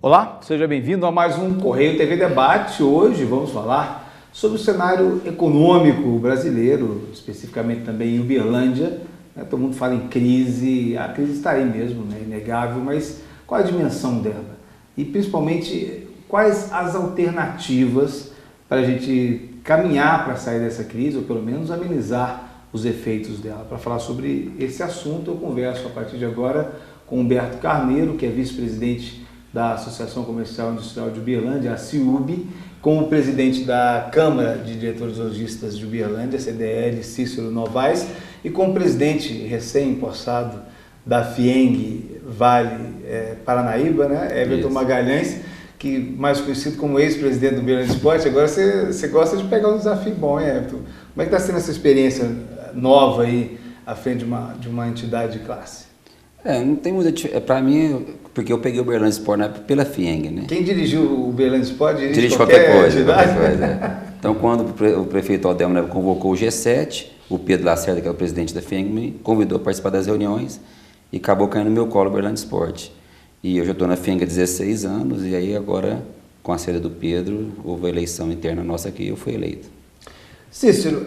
Olá, seja bem-vindo a mais um Correio TV Debate. Hoje vamos falar sobre o cenário econômico brasileiro, especificamente também em Uberlândia. Todo mundo fala em crise, a crise está aí mesmo, inegável, mas qual a dimensão dela? E principalmente, quais as alternativas para a gente caminhar para sair dessa crise, ou pelo menos amenizar os efeitos dela? Para falar sobre esse assunto, eu converso a partir de agora com Humberto Carneiro, que é vice-presidente da Associação Comercial e Industrial de Uberlândia, a CIUB, com o presidente da Câmara de Diretores Lojistas de Uberlândia, CDL, Cícero Novaes, e com o presidente recém-empossado da FIENG Vale Paranaíba, Everton Magalhães, que mais conhecido como ex-presidente do Uberlândia Esporte. Agora você gosta de pegar um desafio bom, hein, Everton? Como é que está sendo essa experiência nova aí à frente de uma entidade de classe? Não tem muita diferença. Para mim, porque eu peguei o Uberlândia Esporte Pela FIENG, né? Quem dirigiu o Uberlândia Esporte dirige qualquer coisa. Então, quando o prefeito Aldelmo Neves convocou o G7, o Pedro Lacerda, que é o presidente da FIENG, me convidou a participar das reuniões e acabou caindo no meu colo o Uberlândia Esporte. E eu já estou na FIENG há 16 anos e aí agora, com a saída do Pedro, houve a eleição interna nossa aqui e eu fui eleito. Cícero,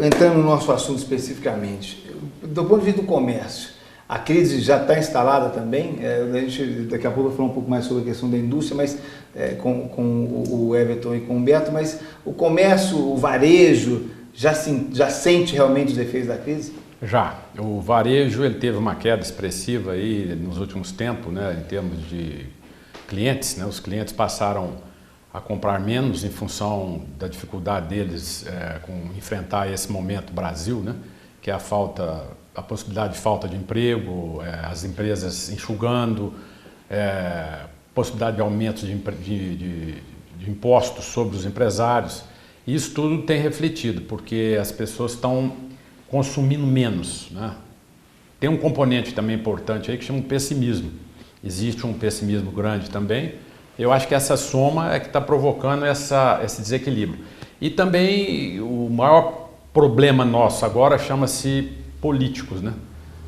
entrando no nosso assunto especificamente, do ponto de vista do comércio, a crise já está instalada também. A gente daqui a pouco vai falar um pouco mais sobre a questão da indústria, mas com o Everton e com o Humberto, mas o comércio, o varejo, já sente realmente os efeitos da crise? Já. O varejo ele teve uma queda expressiva aí nos últimos tempos, em termos de clientes. Os clientes passaram a comprar menos em função da dificuldade deles com enfrentar esse momento Brasil, que é a possibilidade de falta de emprego, as empresas enxugando, possibilidade de aumento de impostos sobre os empresários. Isso tudo tem refletido, porque as pessoas estão consumindo menos. Tem um componente também importante aí que chama pessimismo. Existe um pessimismo grande também. Eu acho que essa soma é que está provocando esse desequilíbrio. E também o maior problema nosso agora chama-se políticos,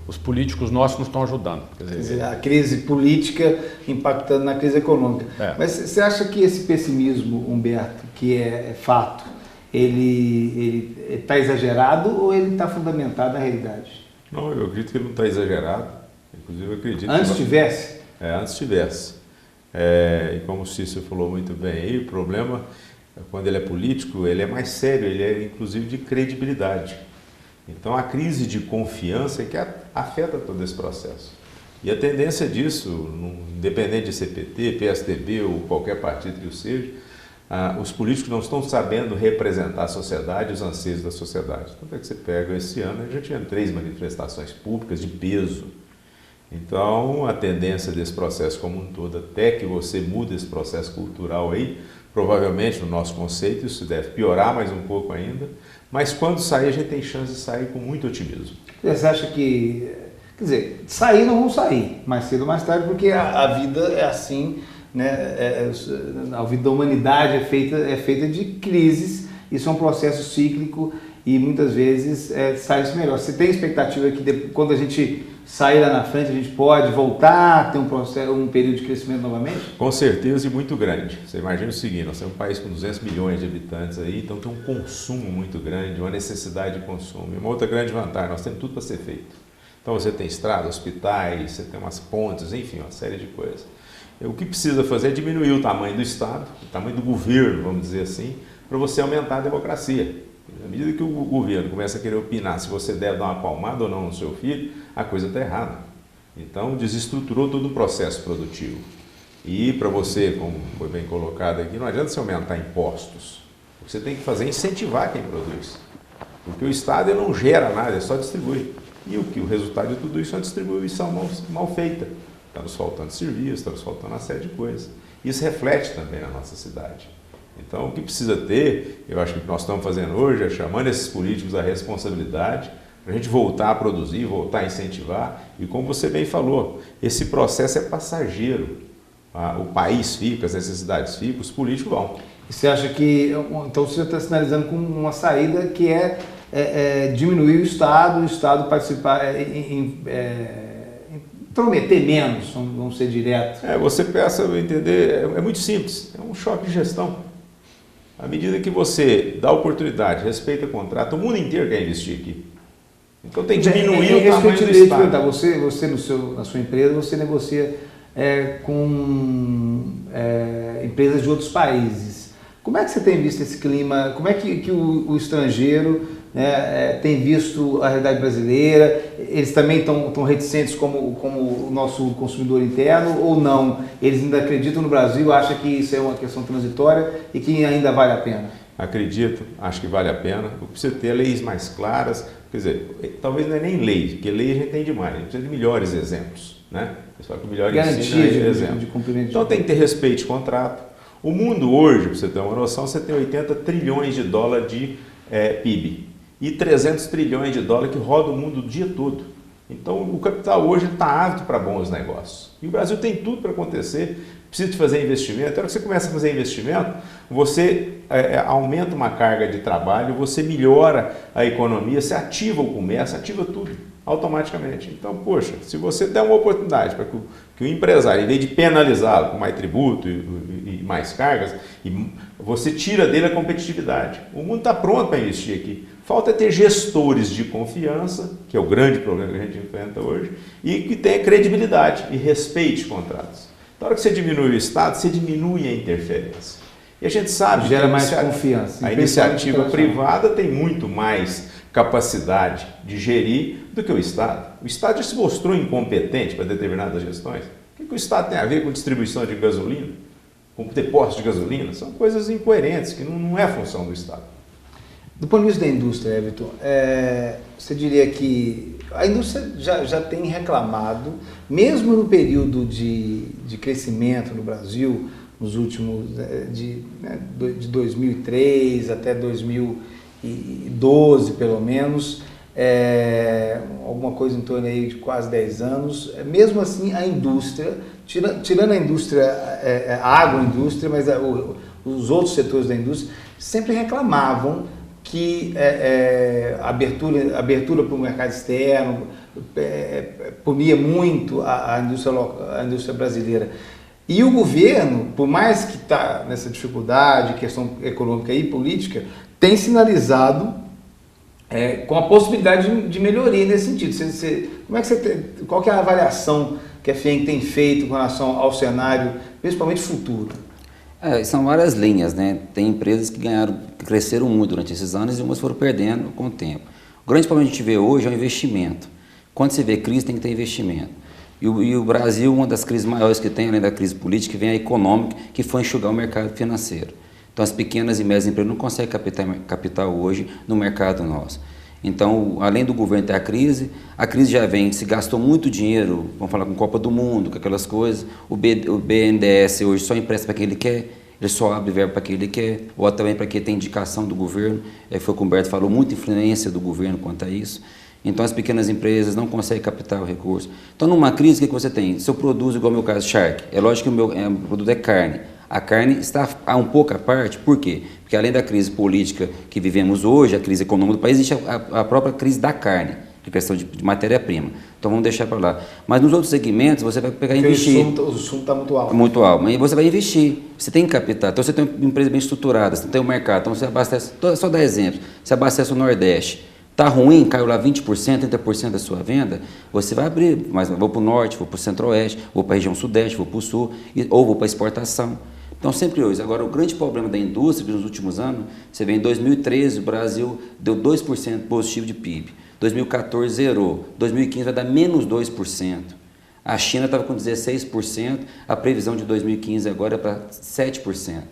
Os políticos nossos não estão ajudando. Quer dizer, a crise política impactando na crise econômica. Mas você acha que esse pessimismo, Humberto, que é fato, ele está exagerado ou ele está fundamentado na realidade? Não, eu acredito que ele não está exagerado. Inclusive, eu acredito Antes tivesse? Antes tivesse. E como o Cícero falou muito bem aí, o problema, quando ele é político, ele é mais sério, ele é inclusive de credibilidade. Então, a crise de confiança é que afeta todo esse processo. E a tendência disso, independente de CPT, PSDB ou qualquer partido que o seja, os políticos não estão sabendo representar a sociedade, os anseios da sociedade. Tanto é que você pega esse ano, já tinha 3 manifestações públicas de peso. Então, a tendência desse processo como um todo, até que você mude esse processo cultural aí, provavelmente, no nosso conceito, isso deve piorar mais um pouco ainda, mas quando sair, a gente tem chance de sair com muito otimismo. Você acha que, quer dizer, sair não vão sair, mais cedo ou mais tarde, porque a vida é assim, a vida da humanidade é feita de crises, isso é um processo cíclico e muitas vezes sai-se melhor. Você tem expectativa que quando a gente sair lá na frente, a gente pode voltar a ter um período de crescimento novamente? Com certeza e muito grande. Você imagina o seguinte, nós temos um país com 200 milhões de habitantes aí, então tem um consumo muito grande, uma necessidade de consumo. E uma outra grande vantagem, nós temos tudo para ser feito. Então você tem estrada, hospitais, você tem umas pontes, enfim, uma série de coisas. O que precisa fazer é diminuir o tamanho do Estado, o tamanho do governo, vamos dizer assim, para você aumentar a democracia. À medida que o governo começa a querer opinar se você deve dar uma palmada ou não no seu filho, a coisa está errada. Então, desestruturou todo o processo produtivo. E para você, como foi bem colocado aqui, não adianta você aumentar impostos. O que você tem que fazer é incentivar quem produz. Porque o Estado ele não gera nada, ele só distribui. E o resultado de tudo isso é uma distribuição mal feita. Está nos faltando serviço, está nos faltando uma série de coisas. Isso reflete também na nossa cidade. Então, o que precisa ter, eu acho que o que nós estamos fazendo hoje é chamando esses políticos à responsabilidade para a gente voltar a produzir, voltar a incentivar. E como você bem falou, esse processo é passageiro. O país fica, as necessidades ficam, os políticos vão. E você acha que, então você está sinalizando com uma saída que é diminuir o Estado participar, prometer menos, vamos ser diretos? Você peça a entender, é muito simples, é um choque de gestão. À medida que você dá oportunidade, respeita o contrato, o mundo inteiro quer investir aqui. Então tem que diminuir o tamanho do Estado. Você na sua empresa, você negocia com empresas de outros países. Como é que você tem visto esse clima? Como é que o estrangeiro tem visto a realidade brasileira? Eles também estão reticentes como o nosso consumidor interno ou não? Eles ainda acreditam no Brasil, acham que isso é uma questão transitória e que ainda vale a pena? Acredito, acho que vale a pena. Precisa ter leis mais claras. Quer dizer, talvez não é nem lei, porque lei a gente tem demais. A gente precisa de melhores exemplos, né? Pessoal que melhor ensina exemplo. Então tem que ter respeito de contrato. O mundo hoje, para você ter uma noção, você tem 80 trilhões de dólares de PIB e 300 trilhões de dólares que roda o mundo o dia todo. Então o capital hoje está ávido para bons negócios. E o Brasil tem tudo para acontecer, precisa de fazer investimento. Na hora que você começa a fazer investimento, você aumenta uma carga de trabalho, você melhora a economia, você ativa o comércio, ativa tudo automaticamente. Então, poxa, se você der uma oportunidade para que o empresário, em vez de penalizá-lo com mais tributo e mais cargas, você tira dele a competitividade. O mundo está pronto para investir aqui. Falta ter gestores de confiança, que é o grande problema que a gente enfrenta hoje, e que tenha credibilidade e respeite contratos. Na hora que você diminui o Estado, você diminui a interferência. E a gente sabe que gera mais confiança. A iniciativa privada tem muito mais capacidade de gerir do que o Estado. O Estado já se mostrou incompetente para determinadas gestões. O que o Estado tem a ver com distribuição de gasolina, com depósito de gasolina? São coisas incoerentes, que não é a função do Estado. Do ponto de vista da indústria, Everton, você diria que a indústria já tem reclamado, mesmo no período de crescimento no Brasil, nos últimos, de 2003 até 2012, pelo menos, alguma coisa em torno aí de quase 10 anos, mesmo assim a indústria, tirando a indústria, a agroindústria, mas os outros setores da indústria, sempre reclamavam que abertura para o mercado externo punia muito a indústria brasileira. E o governo, por mais que está nessa dificuldade, questão econômica e política, tem sinalizado com a possibilidade de melhoria nesse sentido. Qual que é a avaliação que a FIENG tem feito com relação ao cenário, principalmente futuro? São várias linhas, né? Tem empresas que cresceram muito durante esses anos e umas foram perdendo com o tempo. O grande problema que a gente vê hoje é o investimento. Quando você vê crise, tem que ter investimento. E o Brasil, uma das crises maiores que tem, além da crise política, vem a econômica, que foi enxugar o mercado financeiro. Então, as pequenas e médias empresas não conseguem capital hoje no mercado nosso. Então, além do governo ter a crise já vem, se gastou muito dinheiro, vamos falar com Copa do Mundo, com aquelas coisas, o BNDES hoje só empresta para quem ele quer, ele só abre verbo para quem ele quer, ou também para quem tem indicação do governo, foi o que o Humberto falou, muita influência do governo quanto a isso. Então, as pequenas empresas não conseguem captar o recurso. Então, numa crise, o que você tem? Se eu produzo, igual o meu caso, Shark, é lógico que o meu produto é carne. A carne está um pouco à parte, por quê? Porque além da crise política que vivemos hoje, a crise econômica do país, existe a própria crise da carne, de questão de matéria-prima. Então vamos deixar para lá. Mas nos outros segmentos você vai pegar e investir. O sumo está muito alto. Muito alto, mas você vai investir, você tem que captar. Então você tem uma empresa bem estruturada, você tem um mercado, então você abastece, só dar exemplo, você abastece o Nordeste. Está ruim, caiu lá 20%, 30% da sua venda, você vai abrir, mas vou para o Norte, vou para o Centro-Oeste, vou para a região Sudeste, vou para o Sul, ou vou para a exportação. Então, sempre hoje. Agora, o grande problema da indústria, que nos últimos anos, você vê em 2013, o Brasil deu 2% positivo de PIB. 2014 zerou. 2015 vai dar menos 2%. A China estava com 16%, a previsão de 2015 agora é para 7%.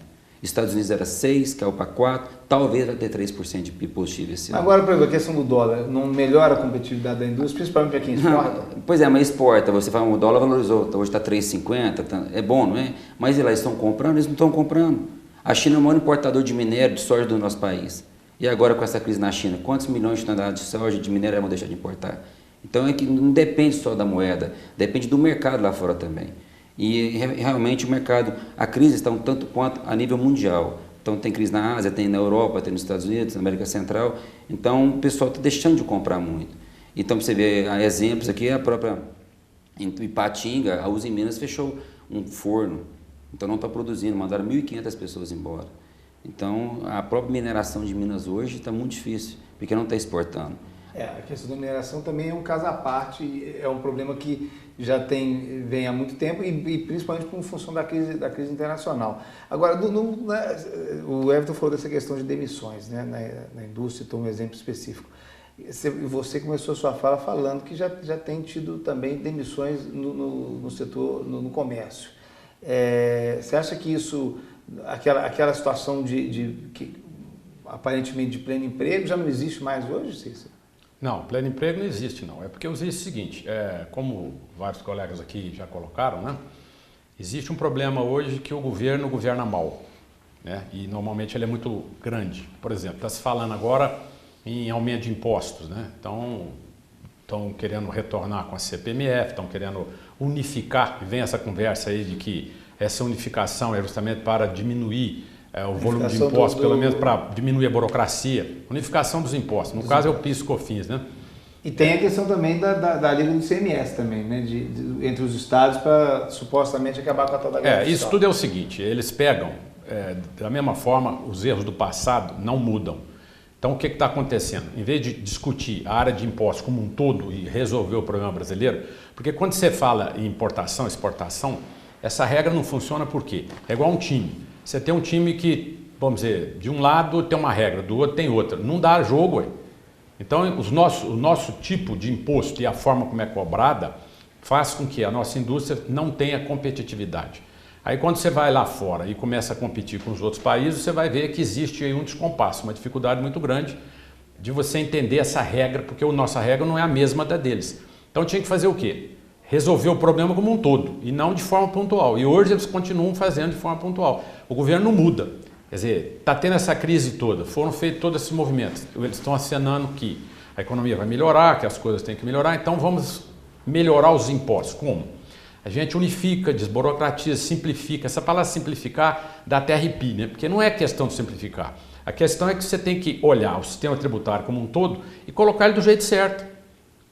Estados Unidos era 6%, caiu para 4%, talvez vai ter 3% de PIB positivo esse ano. Agora, por exemplo, a questão do dólar, não melhora a competitividade da indústria, principalmente para quem exporta? Pois é, mas exporta, você fala, o dólar valorizou, hoje está 3,50, é bom, não é? Mas eles estão comprando, eles não estão comprando. A China é o maior importador de minério, de soja do nosso país. E agora com essa crise na China, quantos milhões de toneladas de soja, de minério vão deixar de importar? Então é que não depende só da moeda, depende do mercado lá fora também. E realmente o mercado, a crise está um tanto quanto a nível mundial. Então tem crise na Ásia, tem na Europa, tem nos Estados Unidos, na América Central. Então o pessoal está deixando de comprar muito. Então você vê exemplos aqui, a própria Em Ipatinga, a Uzi Minas fechou um forno, então não está produzindo, mandaram 1.500 pessoas embora. Então, a própria mineração de Minas hoje está muito difícil, porque não está exportando. A questão da mineração também é um caso à parte, é um problema que já vem há muito tempo e principalmente por função da crise internacional. Agora, o Everton falou dessa questão de demissões, né, na indústria, então um exemplo específico. Você começou a sua fala falando que já tem tido também demissões no setor, no comércio. Você acha que isso, aquela situação que aparentemente de pleno emprego já não existe mais hoje, Cícero? Não, pleno emprego não existe não. É porque existe o seguinte, como vários colegas aqui já colocaram, né? Existe um problema hoje que o governo governa mal, né? E normalmente ele é muito grande. Por exemplo, está se falando agora em aumento de impostos, né? Então, estão querendo retornar com a CPMF, estão querendo unificar, e vem essa conversa aí de que essa unificação é justamente para diminuir o volume de impostos, pelo menos para diminuir a burocracia. Unificação dos impostos, no caso é o PIS e COFINS, né? E tem a questão também da alíquota do ICMS também, né? Entre os estados para supostamente acabar com a tal da guerra fiscal. Isso tudo é o seguinte, eles pegam, da mesma forma, os erros do passado não mudam. Então, o que está acontecendo? Em vez de discutir a área de impostos como um todo e resolver o problema brasileiro, porque quando você fala em importação, exportação, essa regra não funciona por quê? É igual um time. Você tem um time que, vamos dizer, de um lado tem uma regra, do outro tem outra. Não dá jogo, ué. Então, o nosso tipo de imposto e a forma como é cobrada faz com que a nossa indústria não tenha competitividade. Aí quando você vai lá fora e começa a competir com os outros países, você vai ver que existe aí um descompasso, uma dificuldade muito grande de você entender essa regra, porque a nossa regra não é a mesma da deles. Então tinha que fazer o quê? Resolver o problema como um todo e não de forma pontual. E hoje eles continuam fazendo de forma pontual. O governo não muda. Quer dizer, está tendo essa crise toda, foram feitos todos esses movimentos. Eles estão acenando que a economia vai melhorar, que as coisas têm que melhorar, então vamos melhorar os impostos. Como? A gente unifica, desburocratiza, simplifica. Essa palavra simplificar dá até arrepio, né? Porque não é questão de simplificar. A questão é que você tem que olhar o sistema tributário como um todo e colocar ele do jeito certo.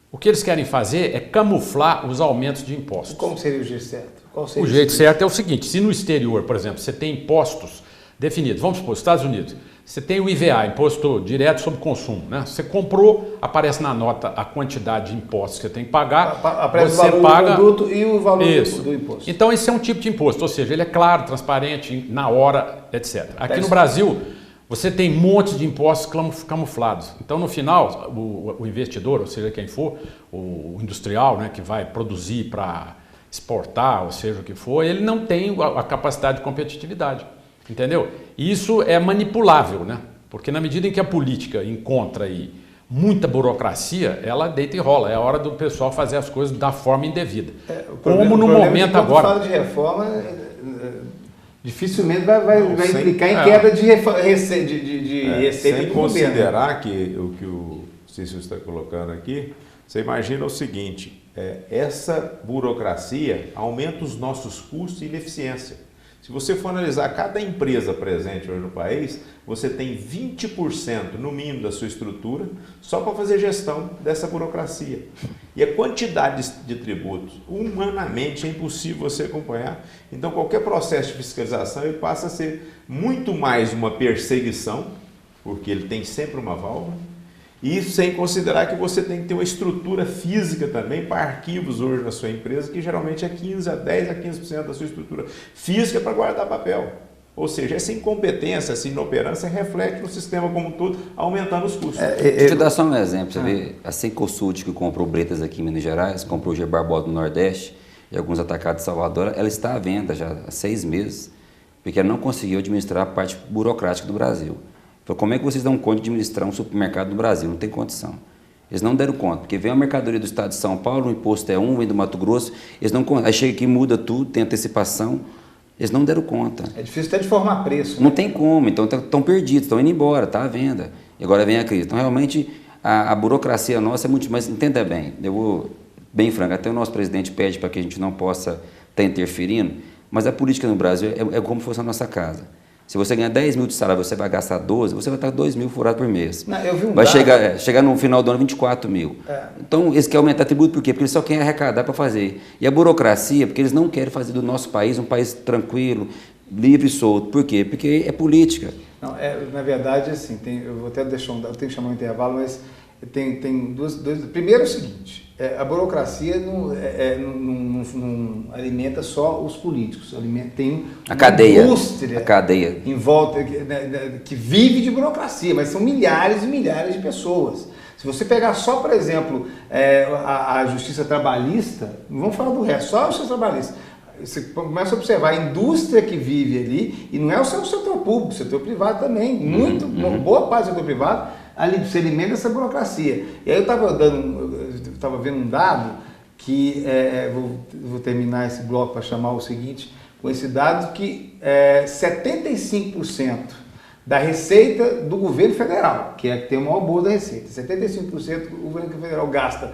O que eles querem fazer é camuflar os aumentos de impostos. Como seria o jeito certo? O jeito certo é o seguinte, se no exterior, por exemplo, você tem impostos definidos, vamos supor, Estados Unidos, você tem o IVA, Imposto Direto sobre Consumo, né? Você comprou, aparece na nota a quantidade de impostos que você tem que pagar, aparece você o valor paga do produto e o valor do imposto. Então esse é um tipo de imposto, ou seja, ele é claro, transparente, na hora, etc. Aqui no Brasil, você tem montes de impostos camuflados. Então no final, o investidor, ou seja, quem for, o industrial, né, que vai produzir para exportar, ou seja, o que for, ele não tem a capacidade de competitividade. Entendeu? E isso é manipulável, né? Porque na medida em que a política encontra aí muita burocracia, ela deita e rola. É a hora do pessoal fazer as coisas da forma indevida. Como no momento agora. Quando fala de reforma, dificilmente vai implicar em queda de receita sem do considerar que o que o Cícero está colocando aqui, você imagina o seguinte, essa burocracia aumenta os nossos custos e ineficiência. Se você for analisar cada empresa presente hoje no país, você tem 20% no mínimo da sua estrutura só para fazer gestão dessa burocracia. E a quantidade de tributos, humanamente é impossível você acompanhar. Então qualquer processo de fiscalização ele passa a ser muito mais uma perseguição, porque ele tem sempre uma válvula, e sem considerar que você tem que ter uma estrutura física também para arquivos hoje na sua empresa, que geralmente é 10 a 15% da sua estrutura física para guardar papel. Ou seja, essa incompetência, essa inoperância reflete no sistema como um todo, aumentando os custos. Deixa eu dar só um exemplo. Você vê, a Cencosud, que comprou Bretas aqui em Minas Gerais, comprou o G Barbosa no Nordeste e alguns atacados de Salvador, ela está à venda já há 6 meses, porque ela não conseguiu administrar a parte burocrática do Brasil. Então, como é que vocês dão conta de administrar um supermercado no Brasil? Não tem condição. Eles não deram conta, porque vem a mercadoria do estado de São Paulo, o imposto é vem do Mato Grosso, eles não, aí chega aqui, muda tudo, tem antecipação, eles não deram conta. É difícil até de formar preço. Não tem como, então estão perdidos, estão indo embora, está à venda. E agora vem a crise. Então, realmente, a burocracia nossa é muito... Mas entenda bem, eu vou bem franco, até o nosso presidente pede para que a gente não possa estar interferindo, mas a política no Brasil é como se fosse a nossa casa. Se você ganhar 10 mil de salário, você vai gastar 12, você vai estar 2 mil furado por mês. Não, eu vi vai dado. chegar no final do ano 24 mil. Então, eles querem aumentar tributo por quê? Porque eles só querem arrecadar para fazer. E a burocracia, porque eles não querem fazer do nosso país um país tranquilo, livre e solto. Por quê? Porque é política. Não, na verdade, assim, eu vou até deixar eu tenho que chamar um intervalo, mas tem duas. Primeiro é o seguinte, a burocracia não alimenta só os políticos, tem a cadeia, indústria em volta que vive de burocracia, mas são milhares e milhares de pessoas. Se você pegar só, por exemplo, a justiça trabalhista, não vamos falar do resto, só a justiça trabalhista. Você começa a observar a indústria que vive ali, e não é o setor público, o setor privado também, boa parte do setor privado, ali se alimenta essa burocracia. E aí eu estava vendo um dado que, vou terminar esse bloco para chamar o seguinte, com esse dado que 75% da receita do governo federal, que tem o maior bolo da receita, 75% do governo federal gasta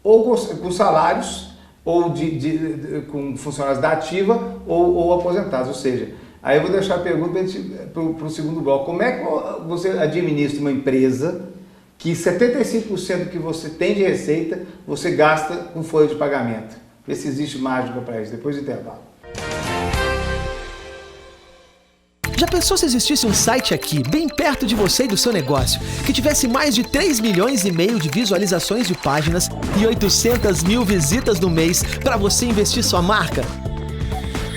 ou com salários, ou com funcionários da ativa ou aposentados, ou seja, aí eu vou deixar a pergunta para o segundo bloco, como é que você administra uma empresa que 75% que você tem de receita, você gasta com folha de pagamento? Vê se existe mágica para isso, depois do intervalo. Já pensou se existisse um site aqui, bem perto de você e do seu negócio, que tivesse mais de 3,5 milhões de visualizações de páginas e 800 mil visitas no mês para você investir sua marca?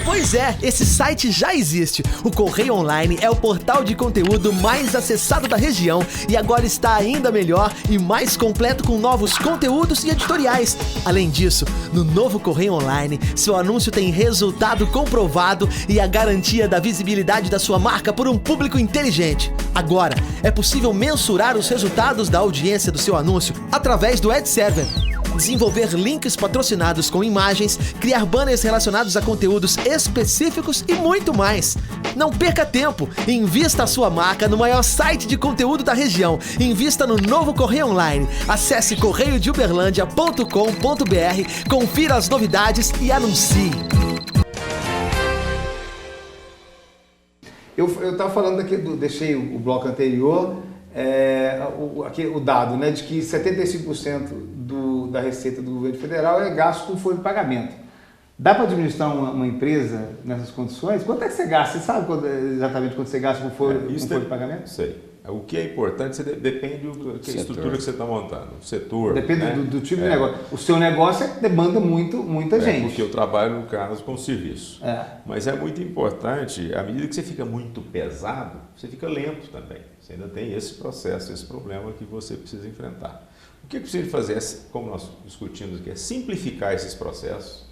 Pois é, esse site já existe. O Correio Online é o portal de conteúdo mais acessado da região e agora está ainda melhor e mais completo com novos conteúdos e editoriais. Além disso, no novo Correio Online, seu anúncio tem resultado comprovado e a garantia da visibilidade da sua marca por um público inteligente. Agora, é possível mensurar os resultados da audiência do seu anúncio através do Ad Server. Desenvolver links patrocinados com imagens, criar banners relacionados a conteúdos específicos e muito mais. Não perca tempo, invista a sua marca no maior site de conteúdo da região. Invista no novo Correio Online. Acesse correiodeuberlândia.com.br, confira as novidades e anuncie. Eu estava falando aqui, deixei o bloco anterior, o dado, né, de que 75% da receita do governo federal é gasto com folha de pagamento. Dá para administrar uma empresa nessas condições? Quanto é que você gasta? Você sabe exatamente quanto você gasta com folha de pagamento? Sei. O que é importante depende da estrutura que você está montando, o setor. Depende, né, do tipo de negócio. O seu negócio demanda muita gente. Porque eu trabalho, no caso, com serviço. Mas é muito importante, à medida que você fica muito pesado, você fica lento também. Você ainda tem esse processo, esse problema que você precisa enfrentar. O que precisa fazer, como nós discutimos aqui, é simplificar esses processos.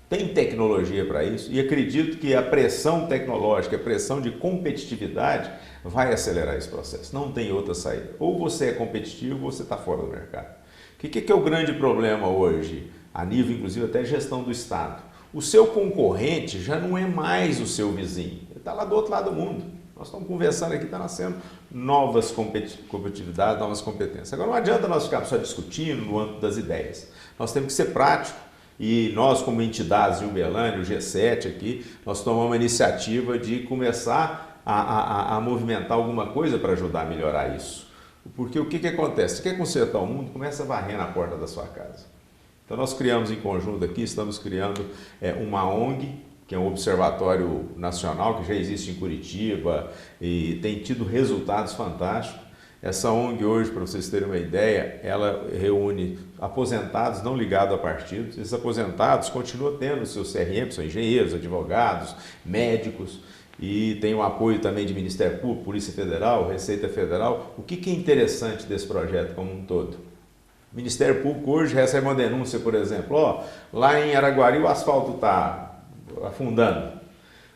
Tem tecnologia para isso e acredito que a pressão tecnológica, a pressão de competitividade vai acelerar esse processo. Não tem outra saída. Ou você é competitivo ou você está fora do mercado. O que é o grande problema hoje, a nível inclusive até gestão do Estado? O seu concorrente já não é mais o seu vizinho, ele está lá do outro lado do mundo. Nós estamos conversando aqui, está nascendo novas competitividades, novas competências. Agora não adianta nós ficarmos só discutindo no âmbito das ideias. Nós temos que ser práticos. E nós, como entidades de Uberlândia, o G7 aqui, nós tomamos uma iniciativa de começar a movimentar alguma coisa para ajudar a melhorar isso. Porque o que acontece? Você quer consertar o mundo, começa a varrer na porta da sua casa. Então nós criamos em conjunto aqui, estamos criando uma ONG, que é um observatório nacional, que já existe em Curitiba e tem tido resultados fantásticos. Essa ONG hoje, para vocês terem uma ideia, ela reúne aposentados não ligados a partidos. Esses aposentados continuam tendo o seu CRM, são engenheiros, advogados, médicos, e tem o apoio também de Ministério Público, Polícia Federal, Receita Federal. O que é interessante desse projeto como um todo? O Ministério Público hoje recebe uma denúncia, por exemplo, lá em Araguari o asfalto está afundando.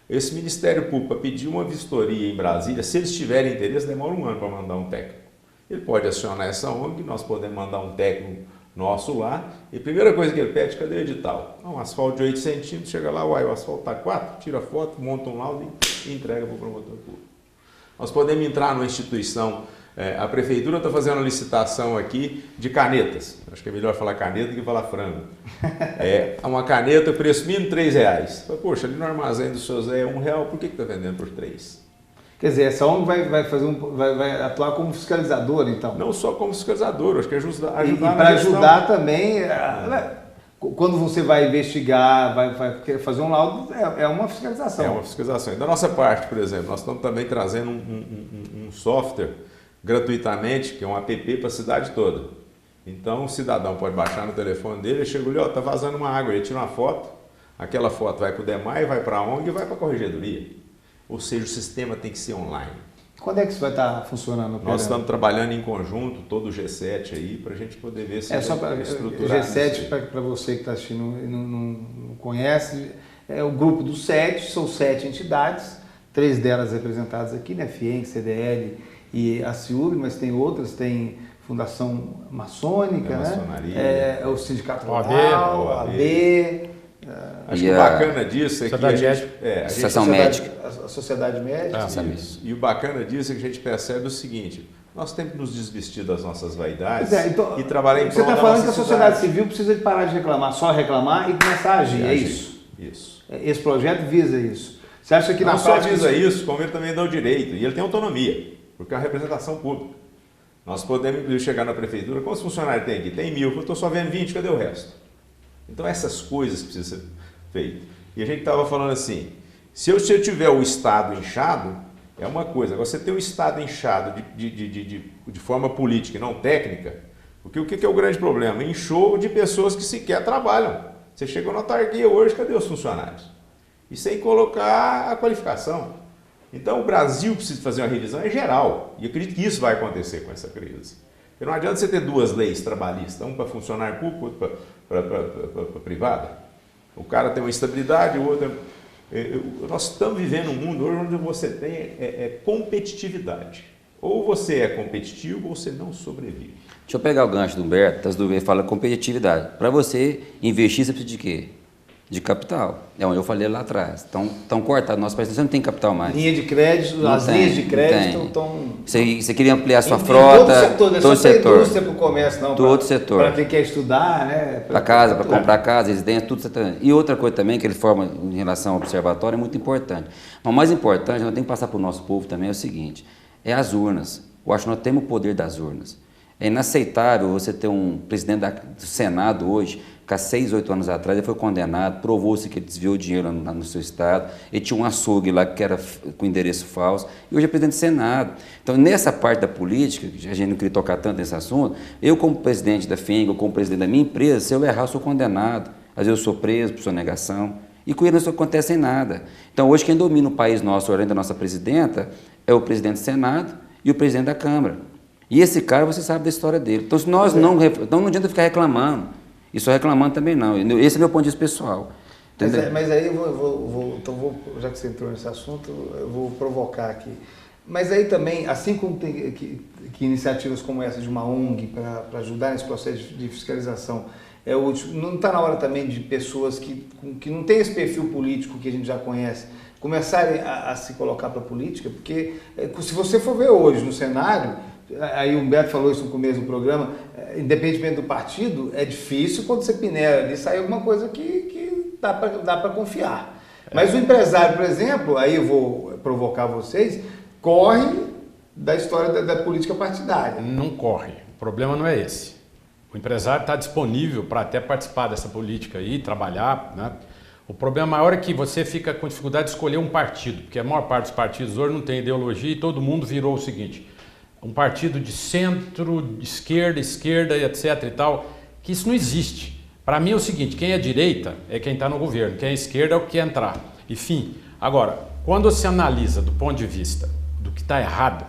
Esse Ministério Público, para pedir uma vistoria em Brasília, se eles tiverem interesse, demora um ano para mandar um técnico. Ele pode acionar essa ONG, nós podemos mandar um técnico nosso lá, e a primeira coisa que ele pede, cadê o edital? Um asfalto de 8 centímetros, chega lá, o asfalto está 4, tira foto, monta um laudo e entrega para o promotor público. Nós podemos entrar numa instituição, a prefeitura está fazendo uma licitação aqui de canetas, acho que é melhor falar caneta que falar frango. Uma caneta, preço mínimo R$3. Poxa, ali no armazém do seu Zé é R$1, por que está vendendo por R$3? Quer dizer, essa ONG vai atuar como fiscalizadora, então? Não só como fiscalizador, acho que ajudar e para ajudar também, quando você vai investigar, vai fazer um laudo, é uma fiscalização. É uma fiscalização. E da nossa parte, por exemplo, nós estamos também trazendo um software gratuitamente, que é um app para a cidade toda. Então, o cidadão pode baixar no telefone dele, ele chega ali, está vazando uma água, ele tira uma foto, aquela foto vai para o DEMAI, vai para a ONG e vai para a corregedoria. Ou seja, o sistema tem que ser online. Quando é que isso vai estar funcionando? Nós estamos trabalhando em conjunto, todo o G7 aí, para a gente poder ver se só para estruturar. G7, para você que está assistindo e não conhece, é o grupo dos 7, são 7 entidades, 3 delas representadas aqui, né? FIENG, CDL e a CIUB, mas tem outras, tem Fundação Maçônica, né? O Sindicato Rural, a AB. Acho que o bacana disso é que a Sociedade Médica. E o bacana disso é que a gente percebe o seguinte: nós temos que nos desvestir das nossas vaidades então, e trabalhar em prol da nossa cidade. Você está falando que a sociedade civil precisa de parar de reclamar, só reclamar e começar a agir, é isso? Isso. Esse projeto visa isso. Você acha que não só visa isso, como ele também dá o direito, e ele tem autonomia, porque é uma representação pública. Nós podemos chegar na prefeitura, quantos funcionários tem aqui? Tem 1000, eu estou só vendo 20, cadê o resto? Então essas coisas precisam ser feitas. E a gente estava falando assim, se eu tiver o Estado inchado, é uma coisa. Agora, você ter o Estado inchado de forma política e não técnica, porque o que é o grande problema? Inchou de pessoas que sequer trabalham. Você chegou na autarquia hoje, cadê os funcionários? E sem colocar a qualificação. Então o Brasil precisa fazer uma revisão geral. E eu acredito que isso vai acontecer com essa crise. Porque não adianta você ter 2 leis trabalhistas, um para funcionário público, outro para privada. O cara tem uma estabilidade, o outro nós estamos vivendo um mundo hoje onde você tem competitividade. Ou você é competitivo ou você não sobrevive. Deixa eu pegar o gancho do Humberto, ele fala competitividade. Para você investir, você precisa de quê? De capital. É onde eu falei lá atrás. Estão cortados. Nosso país você não tem capital mais. Linha de crédito, as linhas de crédito estão... Você queria ampliar a sua frota. Todo setor. Indústria para o comércio, não. Todo setor. Para quem quer estudar, né? Para casa, para comprar casa, residência, tudo setor. E outra coisa também que ele forma em relação ao observatório é muito importante. Mas o mais importante, nós temos que passar para o nosso povo também, é o seguinte, é as urnas. Eu acho que nós temos o poder das urnas. É inaceitável você ter um presidente do Senado hoje, que há 6, 8 anos atrás ele foi condenado, provou-se que ele desviou dinheiro no seu estado, ele tinha um açougue lá que era com endereço falso, e hoje é presidente do Senado. Então, nessa parte da política, que a gente não queria tocar tanto nesse assunto, eu como presidente da FIENG, ou como presidente da minha empresa, se eu errar, eu sou condenado. Às vezes eu sou preso por sonegação, e com ele não acontece nada. Então, hoje quem domina o país nosso, além da nossa presidenta, é o presidente do Senado e o presidente da Câmara. E esse cara, você sabe da história dele. Então, se nós não adianta ficar reclamando. E só reclamando também não. Esse é meu ponto de vista pessoal. Mas aí já que você entrou nesse assunto, eu vou provocar aqui. Mas aí também, assim como tem que iniciativas como essa de uma ONG para ajudar nesse processo de fiscalização é útil, não está na hora também de pessoas que não têm esse perfil político que a gente já conhece, começarem a se colocar para a política? Porque se você for ver hoje no cenário, aí o Humberto falou isso no começo do programa, independentemente do partido, é difícil quando você peneira ali sair alguma coisa que dá para confiar. Mas o empresário, por exemplo, aí eu vou provocar vocês, corre da história da política partidária. Não corre. O problema não é esse. O empresário está disponível para até participar dessa política aí, trabalhar, né? O problema maior é que você fica com dificuldade de escolher um partido, porque a maior parte dos partidos hoje não tem ideologia e todo mundo virou o seguinte: um partido de centro, de esquerda e etc e tal, que isso não existe. Para mim é o seguinte, quem é direita é quem está no governo, quem é esquerda é o que quer entrar. Enfim, agora, quando você analisa do ponto de vista do que está errado,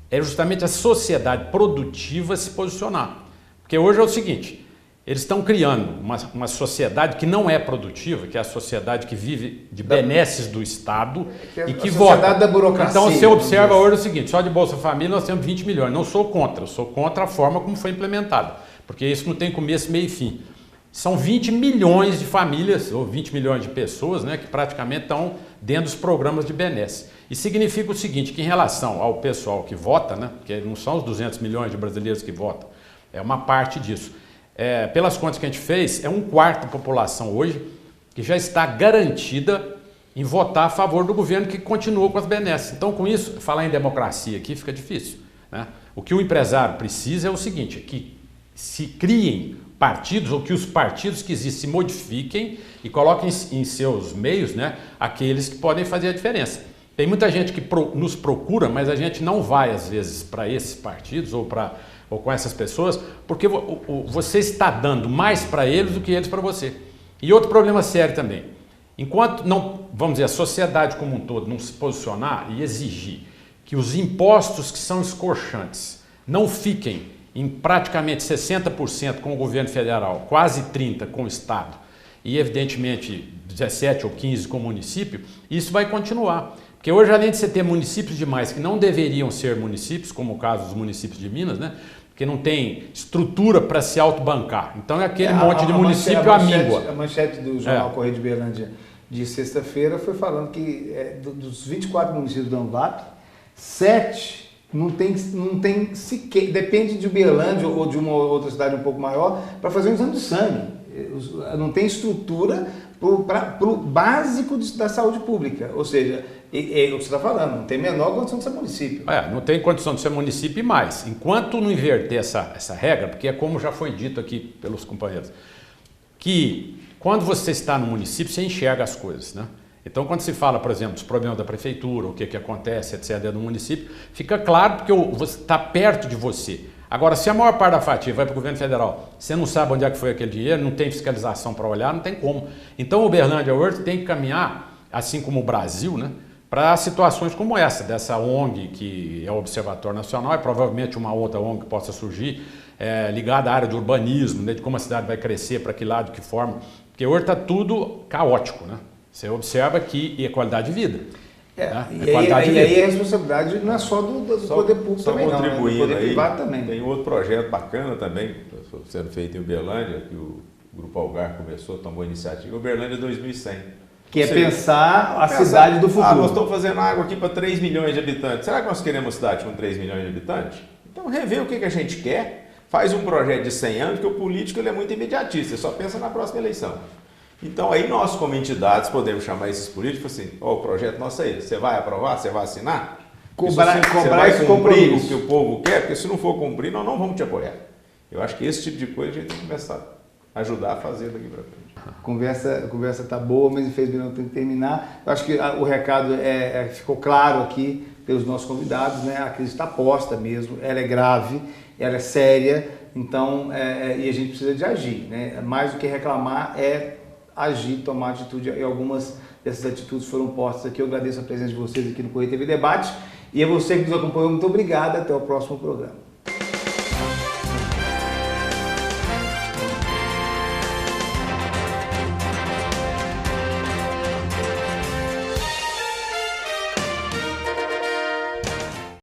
é justamente a sociedade produtiva se posicionar. Porque hoje é o seguinte, eles estão criando uma sociedade que não é produtiva, que é a sociedade que vive de benesses do Estado e que vota. A sociedade da burocracia. Então você observa hoje o seguinte, só de Bolsa Família nós temos 20 milhões. Não sou contra, eu sou contra a forma como foi implementada, porque isso não tem começo, meio e fim. São 20 milhões de famílias, ou 20 milhões de pessoas, né, que praticamente estão dentro dos programas de benesse. E significa o seguinte, que em relação ao pessoal que vota, né, porque não são os 200 milhões de brasileiros que votam, é uma parte disso. Pelas contas que a gente fez, é 1/4 da população hoje que já está garantida em votar a favor do governo que continua com as benesses. Então, com isso, falar em democracia aqui fica difícil, né? O que o empresário precisa é o seguinte, que se criem partidos, ou que os partidos que existem se modifiquem e coloquem em seus meios, né, aqueles que podem fazer a diferença. Tem muita gente que nos procura, mas a gente não vai, às vezes, para esses partidos ou com essas pessoas, porque você está dando mais para eles do que eles para você. E outro problema sério também, enquanto não, vamos dizer, a sociedade como um todo não se posicionar e exigir que os impostos que são escorchantes não fiquem em praticamente 60% com o governo federal, quase 30% com o Estado e, evidentemente, 17 ou 15% com o município, isso vai continuar. Porque hoje, além de você ter municípios demais que não deveriam ser municípios, como o caso dos municípios de Minas, né? Porque não tem estrutura para se autobancar. Então é aquele monte de município amíngua. A manchete do jornal Correio de Uberlândia de sexta-feira foi falando que dos 24 municípios da ANVAP, 7 não tem sequer, depende de Uberlândia ou de uma outra cidade um pouco maior, para fazer um exame de sangue. Não tem estrutura para o básico da saúde pública. Ou seja, é o que você está falando, não tem menor condição de ser município. Não tem condição de ser município e mais. Enquanto não inverter essa regra, porque é como já foi dito aqui pelos companheiros, que quando você está no município, você enxerga as coisas, né? Então, quando se fala, por exemplo, dos problemas da prefeitura, o que acontece, etc., dentro do município, fica claro porque você está perto de você. Agora, se a maior parte da fatia vai para o governo federal, você não sabe onde é que foi aquele dinheiro, não tem fiscalização para olhar, não tem como. Então, o Uberlândia World tem que caminhar, assim como o Brasil, né, para situações como essa, dessa ONG que é o Observatório Nacional e provavelmente uma outra ONG que possa surgir ligada à área de urbanismo, né, de como a cidade vai crescer, para que lado, de que forma. Porque hoje está tudo caótico, né? Você observa que é qualidade de vida. Né? E aí a responsabilidade não é só do poder público também, não, né? Do poder privado também. Tem outro projeto bacana também, sendo feito em Uberlândia, que o Grupo Algar começou, tomou a iniciativa, Uberlândia 2100. Que é pensar a cidade do futuro. Nós estamos fazendo água aqui para 3 milhões de habitantes. Será que nós queremos uma cidade com 3 milhões de habitantes? Então rever o que a gente quer, faz um projeto de 100 anos, porque o político ele é muito imediatista, ele só pensa na próxima eleição. Então aí nós, como entidades, podemos chamar esses políticos assim, o projeto nosso é esse, você vai aprovar, você vai assinar? Você vai cumprir o que o povo quer, porque se não for cumprir, nós não vamos te apoiar. Eu acho que esse tipo de coisa a gente tem que começar a ajudar a fazer daqui para frente. A conversa está boa, mas infelizmente não tem que terminar. Eu acho que o recado ficou claro aqui pelos nossos convidados, né? A crise está posta mesmo, ela é grave, ela é séria, então, e a gente precisa de agir, né? Mais do que reclamar agir, tomar atitude, e algumas dessas atitudes foram postas aqui. Eu agradeço a presença de vocês aqui no Correio TV Debate, e a você que nos acompanhou, muito obrigado, até o próximo programa.